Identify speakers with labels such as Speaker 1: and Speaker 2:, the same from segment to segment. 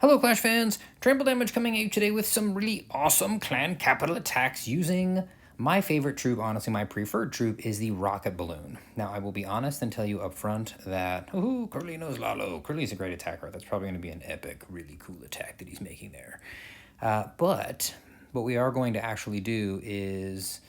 Speaker 1: Hello Clash fans, Trample Damage coming at you today with some really awesome clan capital attacks using my favorite troop. Honestly, my preferred troop is the Rocket Balloon. Now I will be honest and tell you up front that, Curly knows Lalo. Curly's a great attacker. That's probably going to be an epic, really cool attack that he's making there. But what we are going to actually do is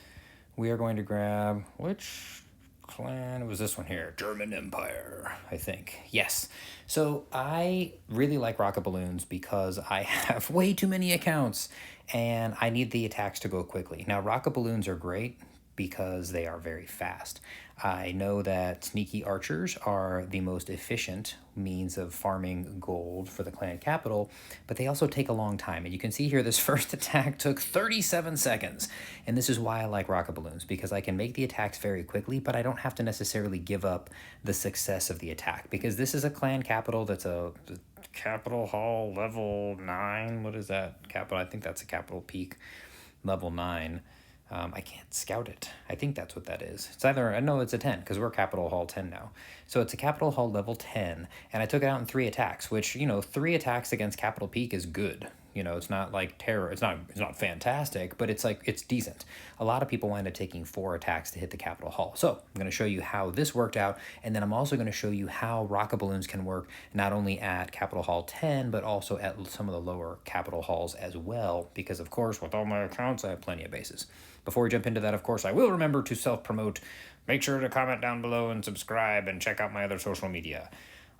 Speaker 1: we are going to grab, which clan? It was this one here, German Empire, I think. Yes. So I really like rocket balloons because I have way too many accounts and I need the attacks to go quickly. Now, rocket balloons are great because they are very fast. I know that sneaky archers are the most efficient means of farming gold for the clan capital, but they also take a long time. And you can see here this first attack took 37 seconds. And this is why I like rocket balloons, because I can make the attacks very quickly, but I don't have to necessarily give up the success of the attack, because this is a clan capital that's a capital hall level 9. What is that? Capital, I think that's a capital peak level 9. I can't scout it. I think that's what that is. It's either, no, it's a 10, because we're Capital Hall 10 now. So it's a Capital Hall level 10, and I took it out in 3 attacks, which, 3 attacks against Capital Peak is good. It's not like terror. It's not fantastic, but it's decent. A lot of people wind up taking 4 attacks to hit the Capital Hall. So I'm going to show you how this worked out, and then I'm also going to show you how rocket balloons can work not only at Capital Hall 10, but also at some of the lower Capital Halls as well, because of course, with all my accounts, I have plenty of bases. Before we jump into that, of course, I will remember to self-promote. Make sure to comment down below and subscribe and check out my other social media.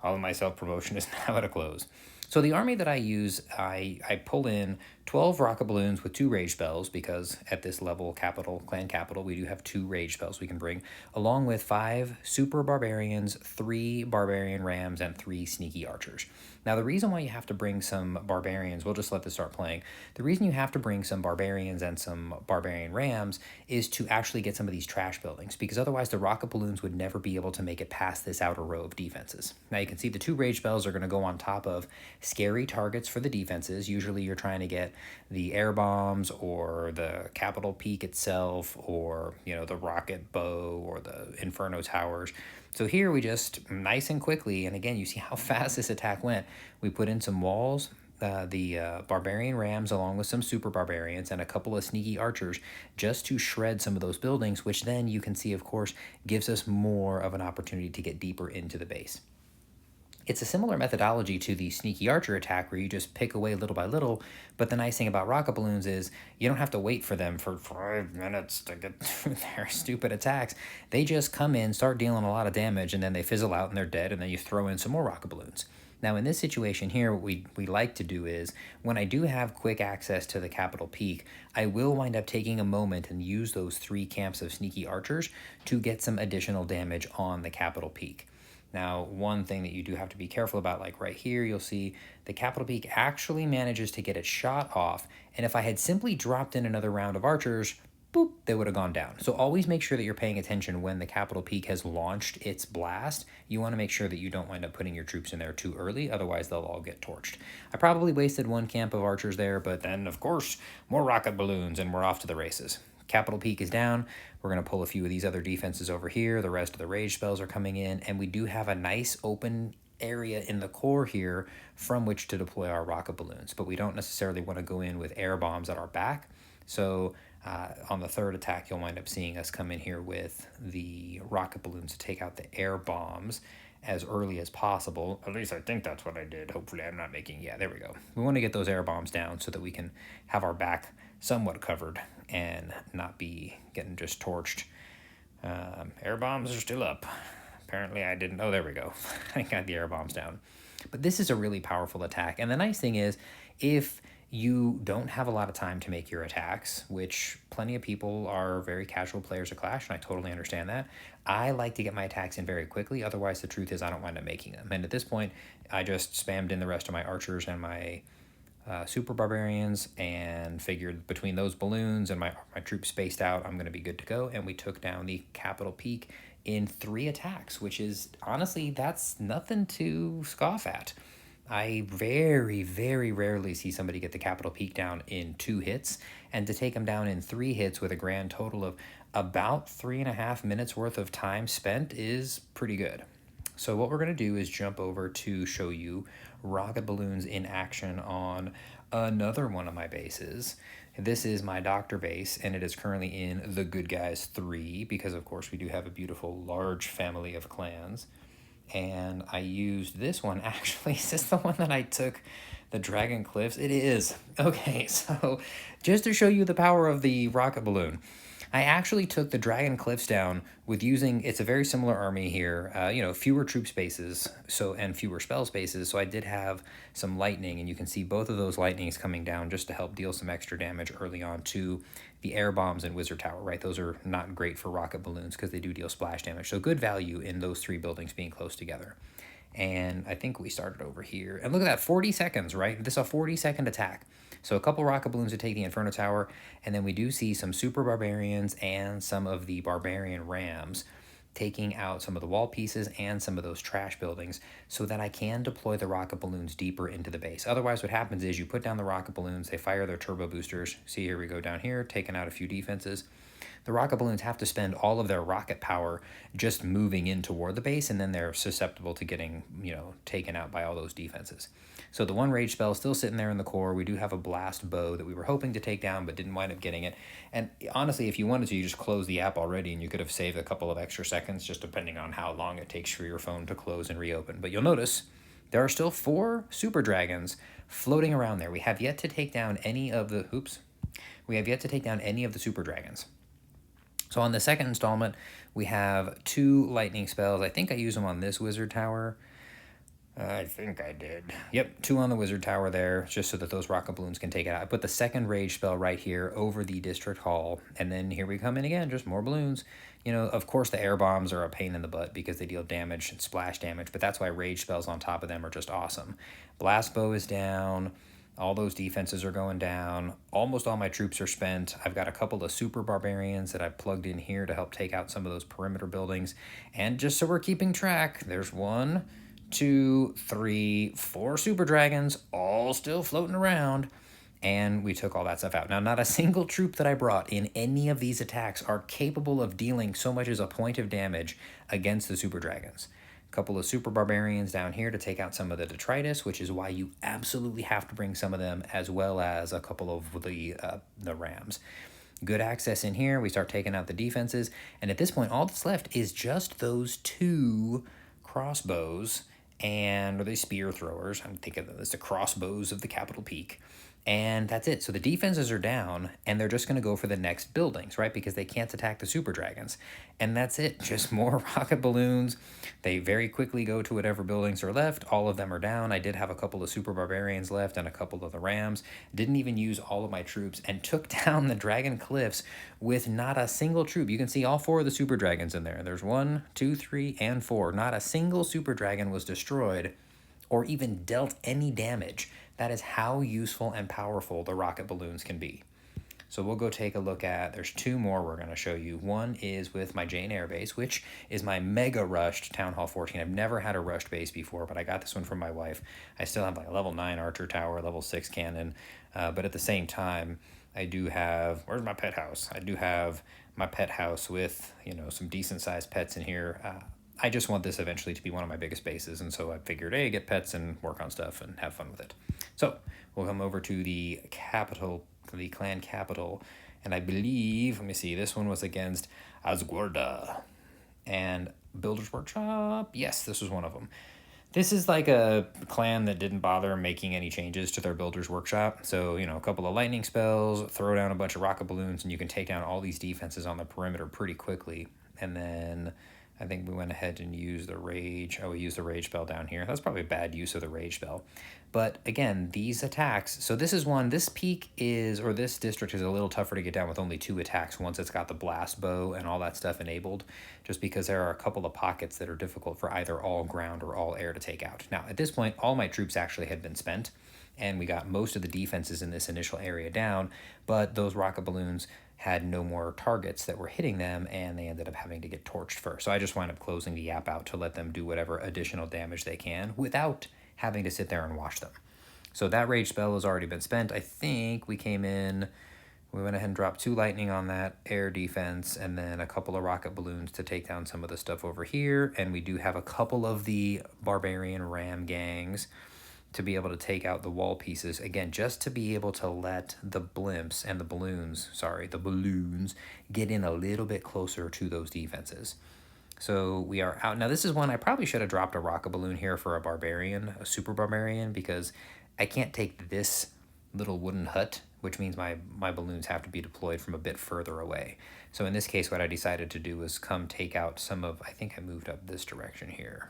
Speaker 1: All of my self-promotion is now at a close. So the army that I use, I pull in 12 rocket balloons with 2 rage spells, because at this level, clan capital, we do have 2 rage spells we can bring, along with 5 super barbarians, 3 barbarian rams, and 3 sneaky archers. Now the reason why you have to bring some barbarians, we'll just let this start playing. The reason you have to bring some barbarians and some barbarian rams is to actually get some of these trash buildings, because otherwise the rocket balloons would never be able to make it past this outer row of defenses. Now you can see the 2 rage spells are going to go on top of scary targets for the defenses. Usually you're trying to get the air bombs or the capital peak itself, or the rocket bow or the inferno towers. So here we just nice and quickly, and again you see how fast this attack went. We put in some walls, the barbarian rams along with some super barbarians and a couple of sneaky archers, just to shred some of those buildings, which then you can see of course gives us more of an opportunity to get deeper into the base. It's a similar methodology to the sneaky archer attack, where you just pick away little by little, but the nice thing about rocket balloons is you don't have to wait for them for 5 minutes to get through their stupid attacks. They just come in, start dealing a lot of damage, and then they fizzle out and they're dead, and then you throw in some more rocket balloons. Now in this situation here, what we like to do is, when I do have quick access to the capital peak, I will wind up taking a moment and use those 3 camps of sneaky archers to get some additional damage on the capital peak. Now, one thing that you do have to be careful about, like right here, you'll see the capital peak actually manages to get its shot off, and if I had simply dropped in another round of archers, boop, they would have gone down. So always make sure that you're paying attention when the capital peak has launched its blast. You want to make sure that you don't wind up putting your troops in there too early, otherwise they'll all get torched. I probably wasted 1 camp of archers there, but then, of course, more rocket balloons, and we're off to the races. Capital peak is down. We're going to pull a few of these other defenses over here. The rest of the rage spells are coming in, and we do have a nice open area in the core here from which to deploy our rocket balloons, but we don't necessarily want to go in with air bombs at our back. So on the 3rd attack, you'll wind up seeing us come in here with the rocket balloons to take out the air bombs as early as possible. At least I think that's what I did. Hopefully I'm not making, yeah, there we go. We want to get those air bombs down so that we can have our back somewhat covered and not be getting just torched. Air bombs are still up. Apparently I didn't, oh, there we go. I got the air bombs down. But this is a really powerful attack. And the nice thing is, if you don't have a lot of time to make your attacks, which plenty of people are very casual players of Clash, and I totally understand that, I like to get my attacks in very quickly. Otherwise, the truth is I don't wind up making them. And at this point, I just spammed in the rest of my archers and my super barbarians, and figured between those balloons and my troops spaced out, I'm going to be good to go. And we took down the capital peak in 3 attacks, which is, honestly, that's nothing to scoff at. I very, very rarely see somebody get the capital peak down in 2 hits, and to take them down in 3 hits with a grand total of about 3.5 minutes worth of time spent is pretty good. So what we're going to do is jump over to show you rocket balloons in action on another one of my bases. This is my Doctor base, and it is currently in the Good Guys 3, because of course we do have a beautiful large family of clans. And I used this one, actually. Is this the one that I took the Dragon Cliffs? It is. Okay, so just to show you the power of the rocket balloon, I actually took the Dragon Cliffs down with using, it's a very similar army here, fewer troop spaces and fewer spell spaces, so I did have some lightning, and you can see both of those lightnings coming down just to help deal some extra damage early on to the air bombs and wizard tower, right? Those are not great for rocket balloons because they do deal splash damage, so good value in those three buildings being close together. And I think we started over here. And look at that, 40 seconds, right? This is a 40-second attack. So a couple rocket balloons to take the Inferno Tower, and then we do see some Super Barbarians and some of the Barbarian Rams taking out some of the wall pieces and some of those trash buildings so that I can deploy the rocket balloons deeper into the base. Otherwise, what happens is you put down the rocket balloons, they fire their turbo boosters. See, here we go down here, taking out a few defenses. The rocket balloons have to spend all of their rocket power just moving in toward the base, and then they're susceptible to getting, taken out by all those defenses. So the one rage spell is still sitting there in the core. We do have a blast bow that we were hoping to take down but didn't wind up getting it. And honestly, if you wanted to, you just close the app already and you could have saved a couple of extra seconds, just depending on how long it takes for your phone to close and reopen. But you'll notice there are still 4 super dragons floating around there. We have yet to take down any of the super dragons. So on the second installment, we have 2 lightning spells. I think I use them on this wizard tower. I think I did. Yep, 2 on the wizard tower there, just so that those rocket balloons can take it out. I put the second rage spell right here over the district hall, and then here we come in again, just more balloons. Of course the air bombs are a pain in the butt because they deal damage and splash damage, but that's why rage spells on top of them are just awesome. Blast bow is down. All those defenses are going down. Almost all my troops are spent. I've got a couple of super barbarians that I've plugged in here to help take out some of those perimeter buildings. And just so we're keeping track, there's 1, 2, 3, 4 super dragons, all still floating around. And we took all that stuff out. Now, not a single troop that I brought in any of these attacks are capable of dealing so much as a point of damage against the super dragons. Couple of super barbarians down here to take out some of the detritus, which is why you absolutely have to bring some of them, as well as a couple of the rams. Good access in here. We start taking out the defenses, and at this point all that's left is just those 2 crossbows, or they spear throwers. I'm thinking of them as the crossbows of the Capitol Peak. And that's it. So the defenses are down, and they're just going to go for the next buildings, right? Because they can't attack the super dragons. And that's it. Just more rocket balloons. They very quickly go to whatever buildings are left. All of them are down. I did have a couple of super barbarians left and a couple of the rams. Didn't even use all of my troops and took down the Dragon Cliffs with not a single troop. You can see all 4 of the super dragons in there. There's 1, 2, 3, and 4. Not a single super dragon was destroyed or even dealt any damage. That is how useful and powerful the rocket balloons can be. So we'll go take a look at, there's 2 more we're going to show you. One is with my Jane Air base, which is my mega rushed Town Hall 14. I've never had a rushed base before, but I got this one from my wife. I still have like a level 9 archer tower, level 6 cannon, but at the same time, I do have, where's my pet house? I do have my pet house with, some decent sized pets in here. I just want this eventually to be one of my biggest bases, and so I figured, hey, get pets and work on stuff and have fun with it. So we'll come over to the capital, the clan capital, and I believe, let me see, this one was against Asgorda and Builder's Workshop. Yes, this was one of them. This is like a clan that didn't bother making any changes to their Builder's Workshop. So, a couple of lightning spells, throw down a bunch of rocket balloons, and you can take down all these defenses on the perimeter pretty quickly. And then I think we went ahead and used the rage. Oh, we used the rage spell down here. That's probably a bad use of the rage spell. But again, these attacks, so this is one, this peak is, or this district is a little tougher to get down with only 2 attacks once it's got the blast bow and all that stuff enabled, just because there are a couple of pockets that are difficult for either all ground or all air to take out. Now, at this point, all my troops actually had been spent, and we got most of the defenses in this initial area down, but those rocket balloons had no more targets that were hitting them, and they ended up having to get torched first. So I just wound up closing the app out to let them do whatever additional damage they can without having to sit there and watch them. So that rage spell has already been spent. I think we came in We went ahead and dropped 2 lightning on that air defense, and then a couple of rocket balloons to take down some of the stuff over here. And we do have a couple of the barbarian ram gangs to be able to take out the wall pieces. Again, just to be able to let the blimps and the balloons, the balloons, get in a little bit closer to those defenses. So we are out. Now, this is one I probably should have dropped a rocket balloon here for a barbarian, a super barbarian, because I can't take this little wooden hut, which means my balloons have to be deployed from a bit further away. So in this case, what I decided to do was come take out some of, I think I moved up this direction here.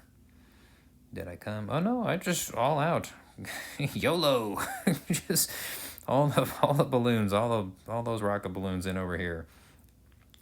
Speaker 1: Did I come? Oh no, I just all out. YOLO. Just all the balloons, all those rocket balloons in over here.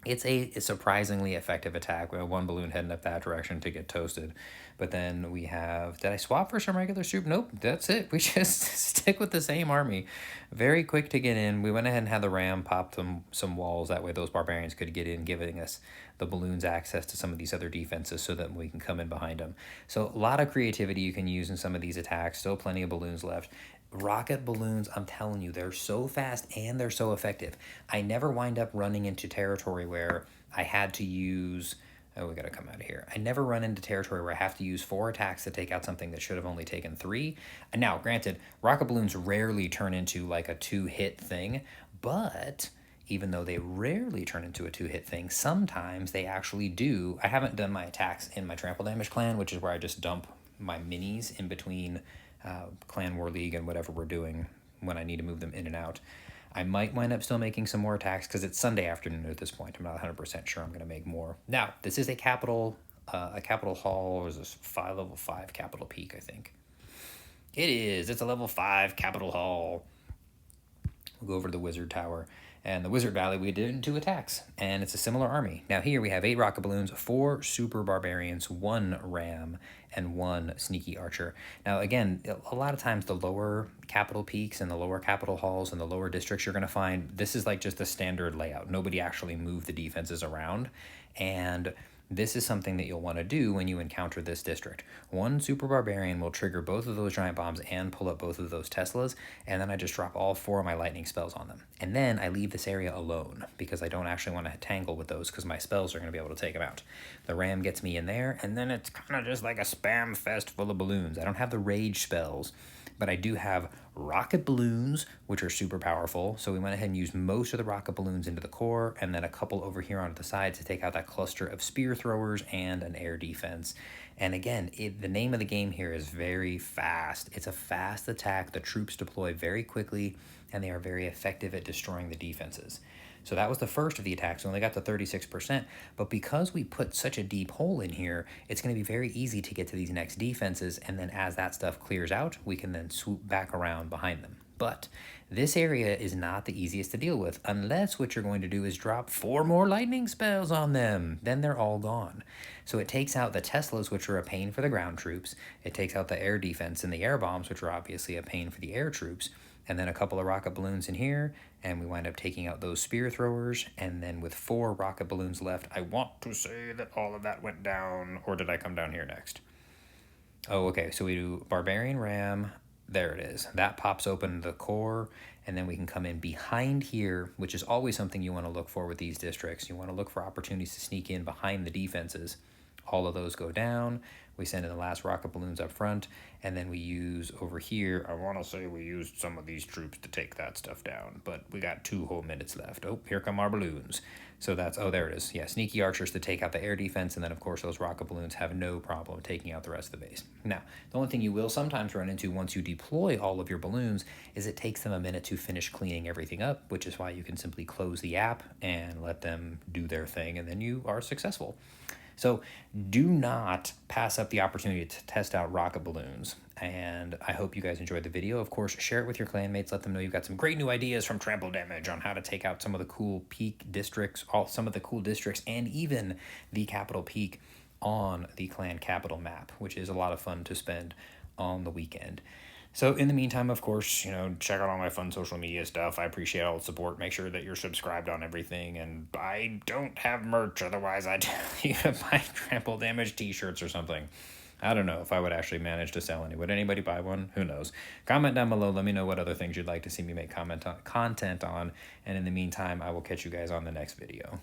Speaker 1: It's a surprisingly effective attack. We have one balloon heading up that direction to get toasted. But then we have, did I swap for some regular soup? Nope, that's it. We just stick with the same army. Very quick to get in. We went ahead and had the ram pop some walls. That way those barbarians could get in, giving us the balloons access to some of these other defenses so that we can come in behind them. So a lot of creativity you can use in some of these attacks. Still plenty of balloons left. Rocket balloons, I'm telling you, they're so fast and they're so effective. I never wind up running into territory where I had to use, oh, we gotta come out of here. I never run into territory where I have to use 4 attacks to take out something that should have only taken 3. And now, granted, rocket balloons rarely turn into like a 2-hit thing, but even though they rarely turn into a 2-hit thing, sometimes they actually do. I haven't done my attacks in my trample damage clan, which is where I just dump my minis in between Clan War League and whatever we're doing when I need to move them in and out. I might wind up still making some more attacks because it's Sunday afternoon at this point. I'm not 100% sure I'm going to make more. Now, this is a capital hall, or is this level 5 capital peak, I think. It is. It's a level 5 capital hall. We'll go over to the wizard tower. And the Wizard Valley, we did it in 2 attacks, and it's a similar army. Now here we have 8 rocket balloons, 4 super barbarians, 1 ram, and 1 sneaky archer. Now again, a lot of times the lower capital peaks and the lower capital halls and the lower districts, you're going to find this is like just a standard layout. Nobody actually moved the defenses around, and this is something that you'll want to do when you encounter this district. 1 super barbarian will trigger both of those giant bombs and pull up both of those Teslas, and then I just drop all 4 of my lightning spells on them. And then I leave this area alone because I don't actually want to tangle with those because my spells are going to be able to take them out. The ram gets me in there, and then it's kind of just like a spam fest full of balloons. I don't have the rage spells, but I do have rocket balloons, which are super powerful. So we went ahead and used most of the rocket balloons into the core, and then a couple over here onto the side to take out that cluster of spear throwers and an air defense. And again, the name of the game here is very fast. It's a fast attack. The troops deploy very quickly, and they are very effective at destroying the defenses. So that was the first of the attacks. We only got to 36%, but because we put such a deep hole in here, it's going to be very easy to get to these next defenses, and then as that stuff clears out, we can then swoop back around behind them. But this area is not the easiest to deal with, unless what you're going to do is drop 4 more lightning spells on them. Then they're all gone. So it takes out the Teslas, which are a pain for the ground troops. It takes out the air defense and the air bombs, which are obviously a pain for the air troops. And then a couple of rocket balloons in here, and we wind up taking out those spear throwers, and then with 4 rocket balloons left, I want to say that all of that went down, or did I come down here next? Oh, okay, so we do Barbarian Ram, there it is. That pops open the core, and then we can come in behind here, which is always something you want to look for with these districts. You want to look for opportunities to sneak in behind the defenses. All of those go down. We send in the last rocket balloons up front, and then we use over here, I want to say we used some of these troops to take that stuff down, but we got 2 whole minutes left. Oh, here come our balloons. So that's, oh, there it is. Yeah, sneaky archers to take out the air defense, and then, of course, those rocket balloons have no problem taking out the rest of the base. Now, the only thing you will sometimes run into once you deploy all of your balloons is it takes them a minute to finish cleaning everything up, which is why you can simply close the app and let them do their thing, and then you are successful. So do not pass up the opportunity to test out rocket balloons. And I hope you guys enjoyed the video. Of course, share it with your clanmates. Let them know you've got some great new ideas from Trample Damage on how to take out some of the cool peak districts, some of the cool districts, and even the capital peak on the clan capital map, which is a lot of fun to spend on the weekend. So in the meantime, of course, check out all my fun social media stuff. I appreciate all the support. Make sure that you're subscribed on everything. And I don't have merch. Otherwise, I'd tell you to buy Trample Damage t-shirts or something. I don't know if I would actually manage to sell any. Would anybody buy one? Who knows? Comment down below. Let me know what other things you'd like to see me make content on. And in the meantime, I will catch you guys on the next video.